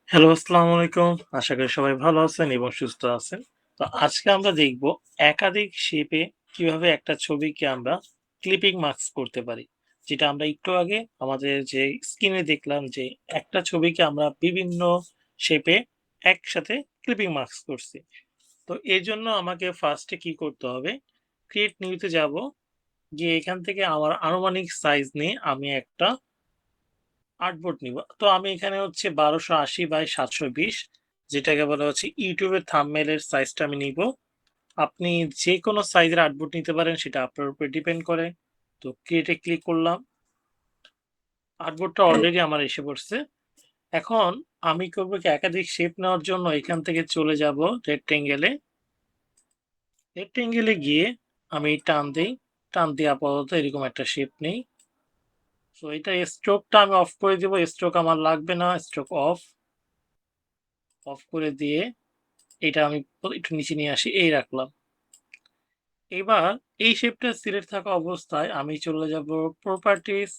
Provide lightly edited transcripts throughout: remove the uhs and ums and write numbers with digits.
Hello, আসসালামু আলাইকুম। আশা করি সবাই ভালো আছেন এবং সুস্থ আছেন। তো আজকে আমরা দেখব একাধিক শেপে কিভাবে একটা ছবিকে আমরা ক্লিপিং মাস্ক করতে পারি। যেটা আমরা একটু আগে আমাদের যে স্ক্রিনে দেখলাম যে একটা ছবিকে আমরা বিভিন্ন শেপে একসাথে ক্লিপিং মাস্ক করছি। তো এর জন্য আমাকে ফার্স্ট এ কি করতে হবে? ক্রিয়েট নিউ তে যাব। গিয়ে এখান থেকে আমার আনুমানিক সাইজ নিয়ে আমি একটা আর্টবোর্ড নিব। তো আমি এখানে হচ্ছে ১২৮০ বাই ৭২০ যেটাকে বলা হচ্ছে YouTube এর থাম্বনেইল এর সাইজটা আমি নিব। আপনি যেকোনো সাইজের আর্টবোর্ড নিতে পারেন সেটা আপনার উপরে ডিপেন্ড করে। তো ক্রিয়েট এ ক্লিক করলাম। আর্টবোর্ডটা অলরেডি আমার এসে পড়ছে। এখন আমি করব কি একাধিক শেপ নেওয়ার জন্য এখান থেকে চলে যাব রেক্টেঙ্গেল এ। রেক্টেঙ্গেল এ গিয়ে আমি টান দেই। টান দিয়ে আপাতত এরকম একটা শেপ নেই। সো এটা স্ট্রোকটা আমি অফ করে দিব। স্ট্রোক আমার লাগবে না। Stroke of. অফ করে দিয়ে এটা আমি একটু নিচে নিয়ে আসি, এই রাখলাম। এবার এই শেপটা সিলেক্ট থাকা অবস্থায় আমি চলে যাব প্রপার্টিস।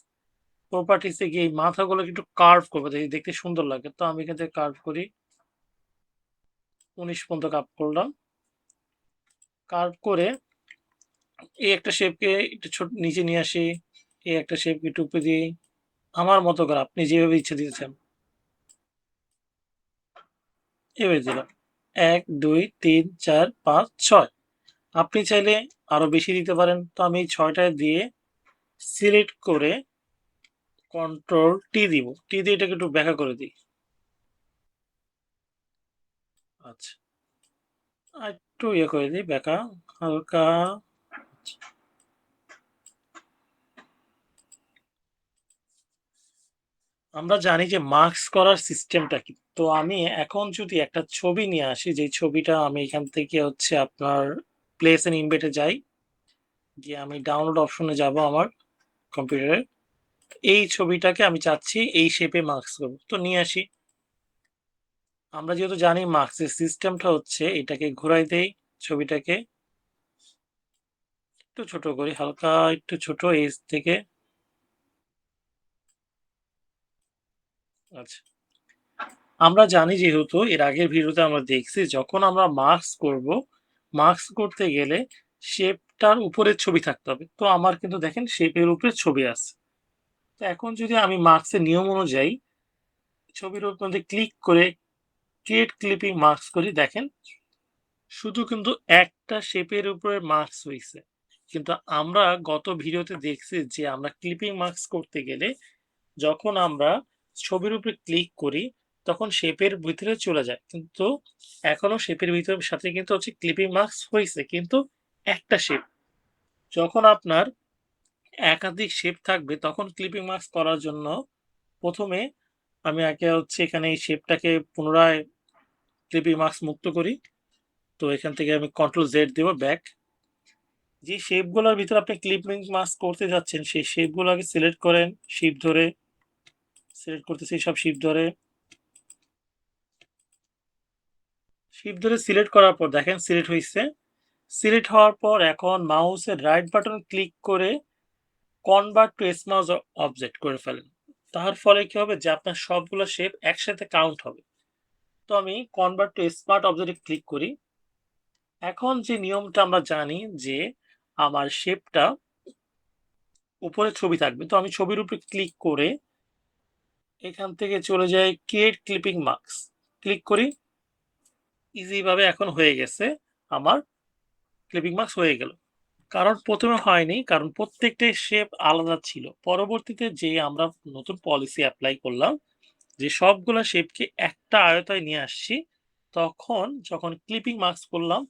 প্রপার্টিসে গিয়ে এই মাথাগুলোকে একটু কার্ভ করবো, দেখতে সুন্দর লাগে। তো আমি এখান থেকে কার্ভ করি, ১৯ পর্যন্ত কার্ভ করলাম। কার্ভ করে এই একটা শেপকে একটু ছোট নিচে নিয়ে আসি, এই একটা শেপকে একটু উপরে দিই। আমার মতো করে আপনি যেভাবে ইচ্ছা দিতেছেন এভাবে দিলাম। ১, ২, ৩, ৪, ৫, ৬। আপনি চাইলে আরো বেশি দিতে পারেন। তো আমি ৬টা দিয়ে সিলেক্ট করে কন্ট্রোল টি দিব। টি দিয়ে এটাকে একটু ব্যাকা করে দিই। আচ্ছা, একটু ইয়ে করে দিই, ব্যাকা হালকা। আমরা জানি যে মার্কস করার সিস্টেমটা কি। তো আমি এখন যদি একটা ছবি নিয়ে আসি, যে ছবিটা আমি এখান থেকে হচ্ছে আপনার প্লেস এন্ড ইনভেটে যাই, গিয়ে আমি ডাউনলোড অপশনে যাব আমার কম্পিউটারে। এই ছবিটাকে আমি চাচ্ছি এই শেপে মার্কস করব। তো নিয়ে আসি। আমরা যেহেতু জানি মার্কসের সিস্টেমটা হচ্ছে এটাকে ঘুরাই দেই, ছবিটাকে একটু ছোট করি, হালকা একটু ছোট এজ থেকে। আচ্ছা, আমরা জানি যেহেতু এর আগের ভিডিওতে আমরা দেখছি যখন আমরা মাস্ক করব, মাস্ক করতে গেলে শেপটার উপরে ছবি থাকতে হবে। তো আমার কিন্তু দেখেন শেপের উপরে ছবি আছে। তো এখন যদি আমি মাস্কের নিয়ম অনুযায়ী ছবির মধ্যে ক্লিক করে ক্রিয়েট ক্লিপিং মাস্ক করি, দেখেন শুধু কিন্তু একটা শেপের উপরে মাস্ক হইছে। কিন্তু আমরা গত ভিডিওতে দেখছি যে আমরা ক্লিপিং মাস্ক করতে গেলে যখন আমরা ছবির উপরে ক্লিক করি তখন শেপের ভিতরে চলে যায়, কিন্তু এখনো শেপের ভিতরে সাথে কিন্তু হচ্ছে ক্লিপিং মার্কস হয়েছে, কিন্তু একটা শেপ। যখন আপনার একাধিক শেপ থাকবে তখন ক্লিপিং মার্কস করার জন্য প্রথমে আমি আগে হচ্ছে এখানে এই শেপটাকে পুনরায় ক্লিপিং মার্কস মুক্ত করি। তো এখান থেকে আমি কন্ট্রোল জেড দেব, ব্যাক। যে শেপগুলোর ভিতরে আপনি ক্লিপিং মার্কস করতে যাচ্ছেন সেই শেপগুলো আগে সিলেক্ট করেন, শিফট ধরে সিলেক্ট করতেছি, সব শিফট ধরে সিলেক্ট করার পর দেখেন সিলেক্ট হইছে। সিলেক্ট হওয়ার পর এখন মাউসের রাইট বাটন ক্লিক করে কনভার্ট টু স্মল অবজেক্ট করে ফেলেন। তার ফলে কি হবে যে আপনার সবগুলো শেপ একসাথে কাউন্ট হবে। তো আমি কনভার্ট টু স্মার্ট অবজেক্টে ক্লিক করি। এখন যে নিয়মটা আমরা জানি যে আমার শেপটা উপরে ছবি থাকবে, তো আমি ছবির উপরে ক্লিক করে এখান থেকে চলে যাই ক্রিয়েট ক্লিপিং মার্কস, ক্লিক করি। ইজি ভাবে এখন হয়ে গেছে, আমার ক্লিপিং মার্কস হয়ে গেল। কারণ ১ম এ হয়নি, কারণ প্রত্যেকটাই শেপ আলাদা ছিল। পরবর্তীতে যে আমরা নতুন পলিসি এপ্লাই করলাম, যে সবগুলা শেপকে একটা আয়তায় নিয়ে আসছি, তখন যখন ক্লিপিং মার্কস করলাম,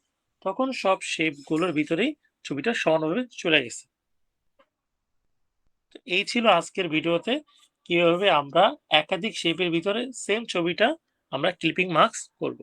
তখন সব শেপগুলোর ভিতরেই ছবিটা সমানভাবে চলে গেছে। তো এই ছিল আজকের ভিডিওতে কিভাবে আমরা একাধিক শেপের ভিতরে সেম ছবিটা আমরা ক্লিপিং মার্কস করব।